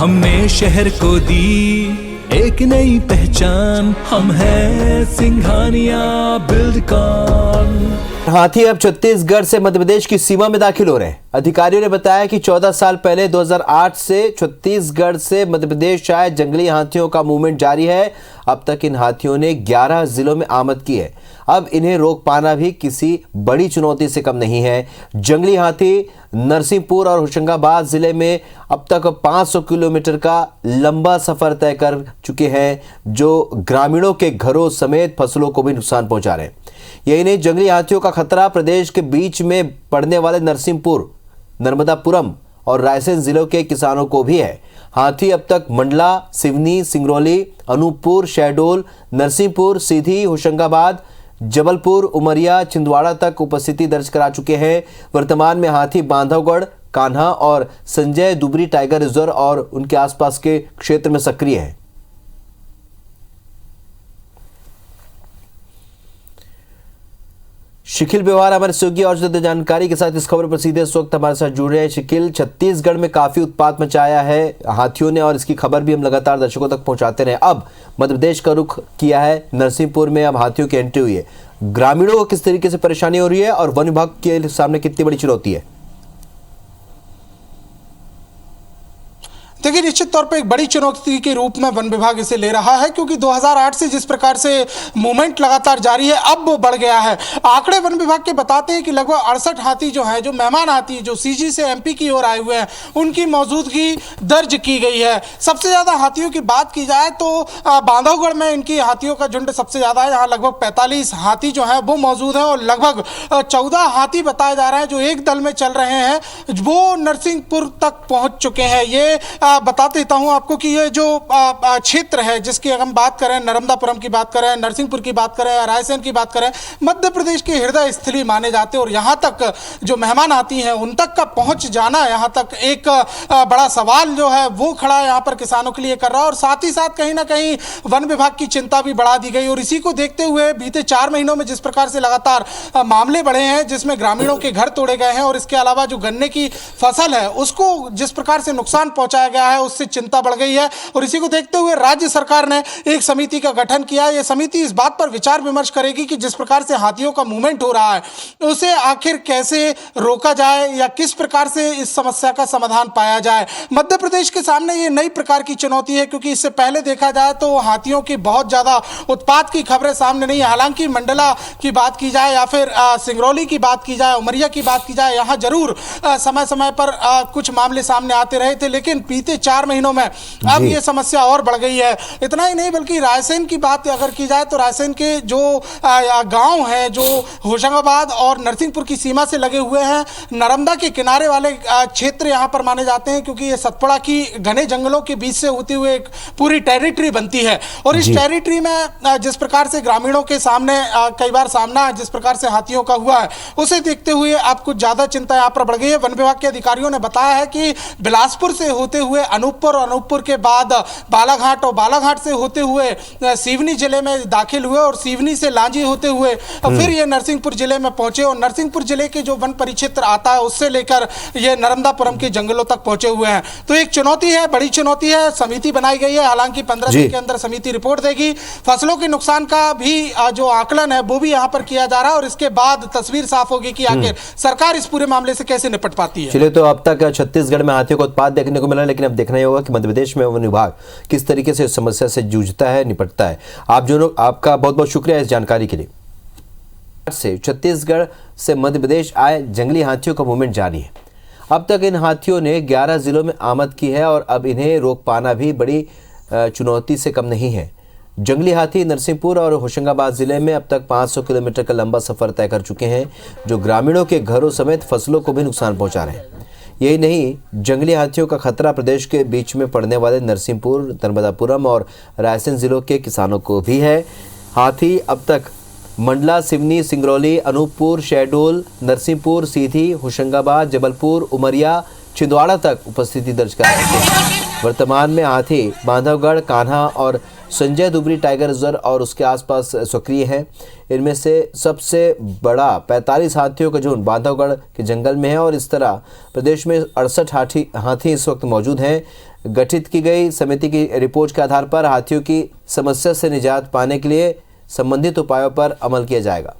हमने शहर को दी एक नई पहचान, हम हैं सिंघानिया बिल्डकॉन। हाथी अब छत्तीसगढ़ से मध्य प्रदेश की सीमा में दाखिल हो रहे हैं। अधिकारियों ने बताया कि 14 साल पहले 2008 से छत्तीसगढ़ से मध्य प्रदेश आए जंगली हाथियों का मूवमेंट जारी है। अब तक इन हाथियों ने 11 जिलों में आमद की है। अब इन्हें रोक पाना भी किसी बड़ी चुनौती से कम नहीं है। जंगली हाथी नरसिंहपुर और होशंगाबाद जिले में अब तक 500 किलोमीटर का लंबा सफर तय कर चुके हैं, जो ग्रामीणों के घरों समेत फसलों को भी नुकसान पहुंचा रहे हैं। यही नहीं, जंगली हाथियों का खतरा प्रदेश के बीच में पड़ने वाले नरसिंहपुर, नर्मदापुरम और रायसेन जिलों के किसानों को भी है। हाथी अब तक मंडला, सिवनी, सिंगरौली, अनूपपुर, शहडोल, नरसिंहपुर, सीधी, होशंगाबाद, जबलपुर, उमरिया, छिंदवाड़ा तक उपस्थिति दर्ज करा चुके हैं। वर्तमान में हाथी बांधवगढ़, कान्हा और संजय दुबरी टाइगर रिजर्व और उनके आसपास के क्षेत्र में सक्रिय है। शिकिल व्यवहार हमारे सहयोगी और ज्यादा जानकारी के साथ इस खबर पर सीधे इस वक्त हमारे साथ जुड़ रहे हैं। शिकिल, छत्तीसगढ़ में काफी उत्पात मचाया है हाथियों ने और इसकी खबर भी हम लगातार दर्शकों तक पहुंचाते रहे। अब मध्य प्रदेश का रुख किया है, नरसिंहपुर में अब हाथियों की एंट्री हुई है। ग्रामीणों को किस तरीके से परेशानी हो रही है और वन विभाग के सामने कितनी बड़ी चुनौती है? देखिए, निश्चित तौर पे एक बड़ी चुनौती के रूप में वन विभाग इसे ले रहा है, क्योंकि 2008 से जिस प्रकार से मूवमेंट लगातार जारी है, अब वो बढ़ गया है। आंकड़े वन विभाग के बताते हैं कि लगभग 68 हाथी जो है, जो मेहमान हाथी जो सीजी से एमपी की ओर आए हुए हैं, उनकी मौजूदगी दर्ज की गई है। सबसे ज़्यादा हाथियों की बात की जाए तो बांधवगढ़ में इनकी हाथियों का झुंड सबसे ज़्यादा है। यहाँ लगभग 45 हाथी जो है वो मौजूद है और लगभग 14 हाथी बताए जा रहे हैं जो एक दल में चल रहे हैं, वो नरसिंहपुर तक पहुँच चुके हैं। ये बता देता हूं आपको कि ये जो क्षेत्र है, जिसकी अगर हम बात करें, नर्मदापुरम की बात करें, नरसिंहपुर की बात करें, रायसेन की बात करें, मध्य प्रदेश के हृदय स्थली माने जाते हैं और यहां तक जो मेहमान आती हैं उन तक का पहुंच जाना यहां तक एक बड़ा सवाल जो है वो खड़ा यहां पर किसानों के लिए कर रहा है। और साथ ही साथ कहीं ना कहीं वन विभाग की चिंता भी बढ़ा दी गई और इसी को देखते हुए बीते 4 महीनों में जिस प्रकार से लगातार मामले बढ़े हैं, जिसमें ग्रामीणों के घर तोड़े गए हैं और इसके अलावा जो गन्ने की फसल है उसको जिस प्रकार से नुकसान पहुंचाया गया है, उससे चिंता बढ़ गई है। और इसी को देखते हुए राज्य सरकार ने एक समिति का गठन किया है। यह समिति इस बात पर विचार विमर्श करेगी कि जिस प्रकार से हाथियों का मूवमेंट हो रहा है उसे आखिर कैसे रोका जाए या किस प्रकार से इस समस्या का समाधान पाया जाए। मध्य प्रदेश के सामने ये नई प्रकार की चुनौती है, क्योंकि इससे पहले देखा जाए तो हाथियों की बहुत ज्यादा उत्पात की खबरें सामने नहीं है। हालांकि मंडला की बात की जाए या फिर सिंगरौली की बात की जाए, उमरिया की बात की जाए, यहां जरूर समय समय पर कुछ मामले सामने आते रहे थे, लेकिन बीते 4 महीनों में अब ये समस्या और बढ़ गई है। इतना ही नहीं, बल्कि रायसेन की बात अगर की जाए तो रायसेन के जो गांव हैं, जो होशंगाबाद और नरसिंहपुर की सीमा से लगे हुए हैं, नर्मदा के किनारे वाले क्षेत्र यहां पर माने जाते हैं, क्योंकि ये सतपुड़ा की घने जंगलों के बीच से होती हुई एक पूरी टेरिटरी बनती है। और इस टेरिटरी में जिस प्रकार से ग्रामीणों के सामने कई बार सामना जिस प्रकार से हाथियों का हुआ है, उसे देखते हुए अब कुछ ज्यादा चिंता यहां पर बढ़ गई है। वन विभाग के अधिकारियों ने बताया है कि बिलासपुर से होते हुए अनूपपुर, अनूपपुर के बाद बालाघाट और बालाघाट से होते हुए सिवनी जिले में दाखिल हुए और सिवनी से लांजी होते हुए फिर ये नरसिंहपुर जिले में पहुंचे और नरसिंहपुर जिले के जो वन परिक्षेत्र आता है उससे लेकर ये नर्मदापुरम के जंगलों तक पहुंचे हुए हैं। तो एक चुनौती है, बड़ी चुनौती है। समिति बनाई गई है, हालांकि 15 दिन के अंदर समिति रिपोर्ट देगी। फसलों के नुकसान का भी जो आकलन है वो भी यहाँ पर किया जा रहा है और इसके बाद तस्वीर साफ होगी कि आखिर सरकार इस पूरे मामले से कैसे निपट पाती है। चलिए, तो अब तक छत्तीसगढ़ में हाथियों का उत्पात देखने को मिला, लेकिन अब देखना ही होगा कि मध्य प्रदेश में वन विभाग किस तरीके से इस समस्या से जूझता है, निपटता है। आपका बहुत बहुत शुक्रिया इस जानकारी के लिए। से छत्तीसगढ़ से मध्य प्रदेश आए जंगली हाथियों का मूवमेंट जारी है। अब तक इन हाथियों ने 11 जिलों में आमद की है और अब इन्हें रोक पाना भी बड़ी चुनौती से कम नहीं है। जंगली हाथी नरसिंहपुर और होशंगाबाद जिले में अब तक 500 किलोमीटर का लंबा सफर तय कर चुके हैं, जो ग्रामीणों के घरों समेत फसलों को भी नुकसान पहुंचा रहे हैं। यही नहीं, जंगली हाथियों का खतरा प्रदेश के बीच में पड़ने वाले नरसिंहपुर, नर्मदापुरम और रायसेन जिलों के किसानों को भी है। हाथी अब तक मंडला, सिवनी, सिंगरौली, अनूपपुर, शहडोल, नरसिंहपुर, सीधी, होशंगाबाद, जबलपुर, उमरिया, छिंदवाड़ा तक उपस्थिति दर्ज करा चुके हैं। वर्तमान में हाथी बांधवगढ़, कान्हा और संजय दुबरी टाइगर रिजर्व और उसके आसपास सक्रिय हैं। इनमें से सबसे बड़ा 45 हाथियों का झुंड बांधवगढ़ के जंगल में है और इस तरह प्रदेश में 68 हाथी इस वक्त मौजूद हैं। गठित की गई समिति की रिपोर्ट के आधार पर हाथियों की समस्या से निजात पाने के लिए संबंधित उपायों पर अमल किया जाएगा।